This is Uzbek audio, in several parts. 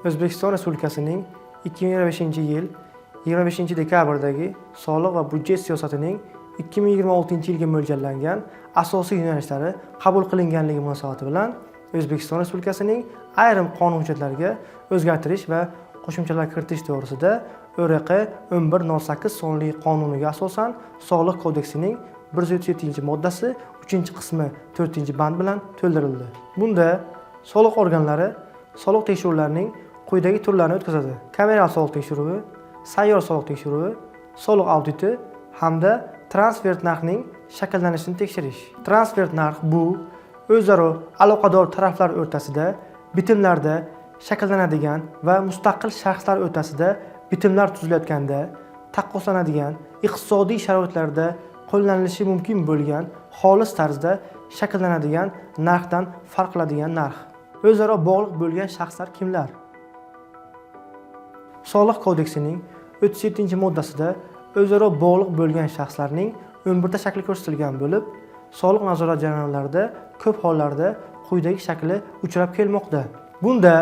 O'zbekiston Respublikasining 2025-yil 25-dekabrdagi soliq va budjet siyosatining 2026-yilga mo'ljallangan asosiy yo'nalishlari qabul qilinganligi munosabati bilan O'zbekiston Respublikasining ayrim qonun hujjatlariga o'zgartirish va qo'shimchalar kiritish to'g'risida O'RQ 1108 sonli qonuniga asosan Soliq kodeksining 137-moddasi 3-qismi 4-band bilan to'ldirildi. Bunda soliq organlari soliq tekshiruvlarining quyidagi turlarini o'tkazadi: kameral soliq tekshiruvi, sayyor soliq tekshiruvi, soliq auditi hamda transfert narxning shakllanishini tekshirish. Transfert narx bu o'zaro aloqador taraflar o'rtasida bitimlarda shakllanadigan va mustaqil shaxslar o'rtasida bitimlar tuzilayotganda taqqoslanadigan iqtisodiy sharoitlarda qo'llanilishi mumkin bo'lgan xolis tarzda shakllanadigan narxdan farq qiladigan narx. O'zaro bog'liq bo'lgan shaxslar kimlar? Soliq kodeksining 37-moddasida o'zaro bog'liq bo'lgan shaxslarning 11 ta shakli ko'rsatilgan bo'lib, soliq nazorat jarayonlarida ko'p hollarda quyidagi shakli uchrab kelmoqda. Bunda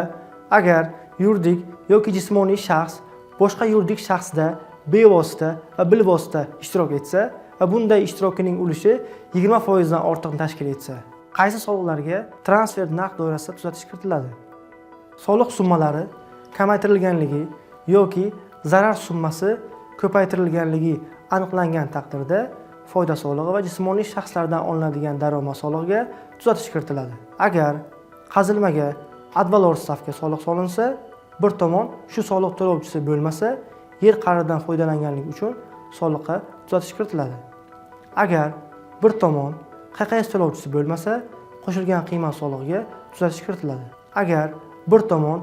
agar yuridik yoki jismoniy shaxs boshqa yuridik shaxsda bevosita va bilvosita ishtirok etsa va bunday ishtirokining ulushi 20% dan ortiq tashkil etsa, qaysi soliqlarga transfert narx doirasida tuzatish kiritiladi? Soliq summalari kamaytirilganligi yoki zarar summasi ko'paytirilganligi aniqlangan taqdirda foyda solig'i va jismoniy shaxslardan olinadigan daromad solig'iga tuzatish kiritiladi. Agar qazilmaga ad valor stavka soliq solinsa, bir tomon shu soliq to'lovchisi bo'lmasa, yer qadridan foydalanganligi uchun soliqqa tuzatish kiritiladi. Agar bir tomon QQS to'lovchisi bo'lmasa, qo'shilgan qiymat solig'iga tuzatish kiritiladi. Agar bir tomon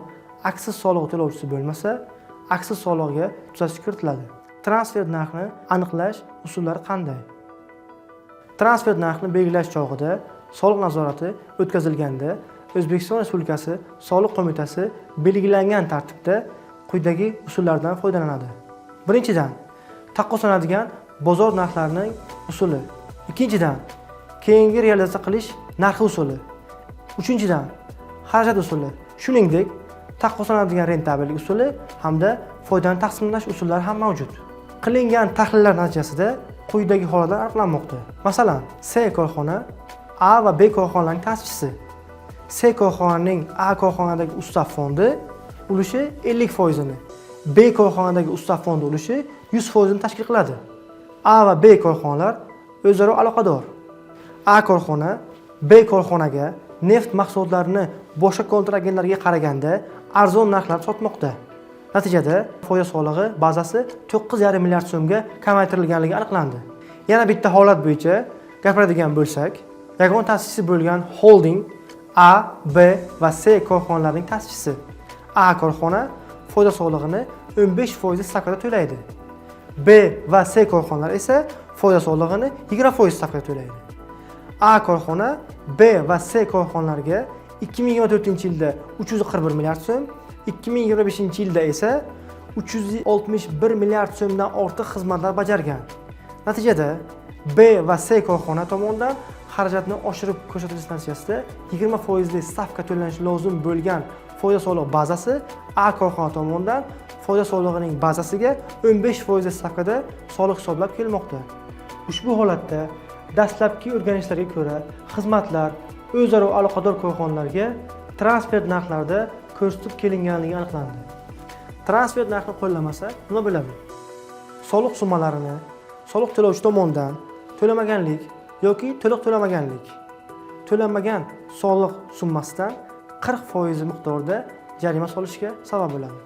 aksiz soliq to'lovchisi bo'lmasa, aksiz solig'iga tuzatish kiritiladi. Transfert narxini aniqlash usullari qanday? Transfert narxini belgilash chog'ida soliq nazorati o'tkazilganda O'zbekiston Respublikasi Soliq qo'mitasi belgilangan tartibda quyidagi usullardan foydalanadi. Birinchidan, taqqoslanadigan bozor narxlarining usuli. Ikkinchidan, keyingi realizatsiya qilish narxi usuli. Uchinchidan, xarajat usuli. Shuningdek, taqqoslanadigan rentabellik usuli hamda foydani taqsimlash usullari ham mavjud. Qilingan tahlillar natijasida quyidagi holatlar aniqlanmoqda. Masalan, C korxona A va B korxonalarining ta'sischisi. C korxonaning A korxonadagi ustav fondi ulushi 50% ni, B korxonadagi ustav fondi ulushi 100% ni tashkil qiladi. A va B korxonalar o'zaro aloqador. A korxona B korxonaga neft mahsulotlarini boshqa kontragentlarga qaraganda arzon narxlarda sotmoqda. Natijada foyda solig'i bazasi 9,5 milliard so'mga kamaytirilganligi aniqlandi. Yana bitta holat bo'yicha gapiradigan bo'lsak, yagona ta'sischisi bo'lgan holding A, B va C korxonalarining ta'sischisi. A korxona foyda solig'ini 15% stavkada to'laydi. B va C korxonalar esa foyda solig'ini 20% stavkada to'laydi. A korxona B va C korxonalariga 2024-yilda 341 milliard so'm, 2025-yilda esa 361 milliard so'mdan ortiq xizmatlar bajargan. Natijada B va C korxona tomonidan xarajatni oshirib ko'rsatilish natijasida 20% stavka to'lanishi lozim bo'lgan foyda soliq bazasi A korxona tomonidan foyda solig'ining bazasiga 15% stavkada soliq hisoblab kelmoqda. Ushbu holatda dastlabki o'rganishlarga ko'ra xizmatlar o'zaro aloqador korxonalarga transfert narxlarda ko'rsatib kelinganligi aniqlandi. Transfert narxni qo'llamasa nima bo'ladi? Soliq summalarini soliq to'lovchi tomonidan to'lamaganlik yoki to'liq to'lamaganlik, to'lanmagan soliq summasidan 40% miqdorida jarima solishga sabab bo'ladi.